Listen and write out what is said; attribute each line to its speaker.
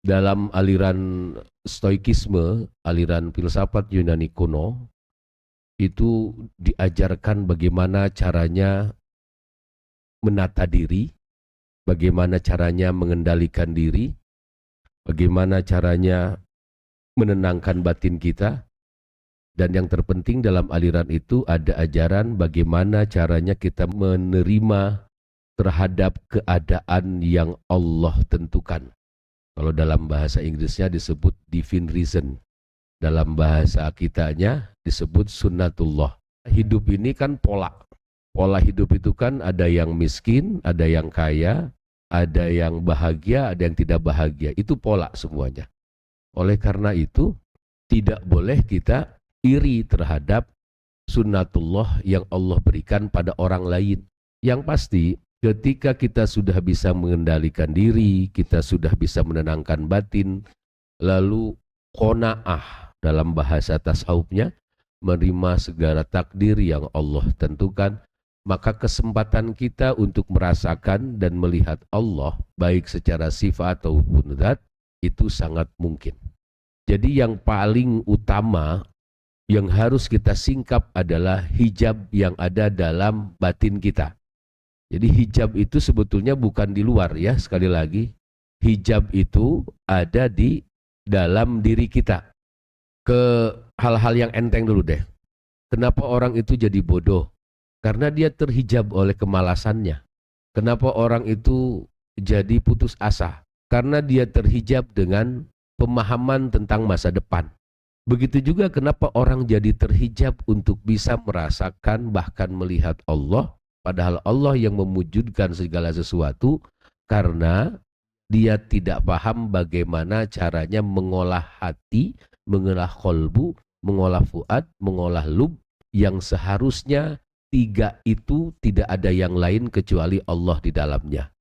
Speaker 1: dalam aliran stoikisme, aliran filsafat Yunani kuno, itu diajarkan bagaimana caranya menata diri, bagaimana caranya mengendalikan diri, bagaimana caranya menenangkan batin kita, dan yang terpenting dalam aliran itu ada ajaran bagaimana caranya kita menerima terhadap keadaan yang Allah tentukan. Kalau dalam bahasa Inggrisnya disebut divine reason, dalam bahasa kitanya disebut sunnatullah. Hidup ini kan pola. Pola hidup itu kan ada yang miskin, ada yang kaya, ada yang bahagia, ada yang tidak bahagia. Itu pola semuanya. Oleh karena itu, tidak boleh kita iri terhadap sunnatullah yang Allah berikan pada orang lain. Yang pasti, ketika kita sudah bisa mengendalikan diri, kita sudah bisa menenangkan batin, lalu qanaah dalam bahasa tasawufnya, menerima segala takdir yang Allah tentukan, maka kesempatan kita untuk merasakan dan melihat Allah, baik secara sifat ataupun zat, itu sangat mungkin. Jadi yang paling utama yang harus kita singkap adalah hijab yang ada dalam batin kita. Jadi hijab itu sebetulnya bukan di luar ya, sekali lagi. Hijab itu ada di dalam diri kita. Ke hal-hal yang enteng dulu deh. Kenapa orang itu jadi bodoh? Karena dia terhijab oleh kemalasannya. Kenapa orang itu jadi putus asa? Karena dia terhijab dengan pemahaman tentang masa depan. Begitu juga kenapa orang jadi terhijab untuk bisa merasakan bahkan melihat Allah, padahal Allah yang memujudkan segala sesuatu, karena dia tidak paham bagaimana caranya mengolah hati, mengolah kolbu, mengolah fuad, mengolah lub, yang seharusnya tiga itu tidak ada yang lain kecuali Allah di dalamnya.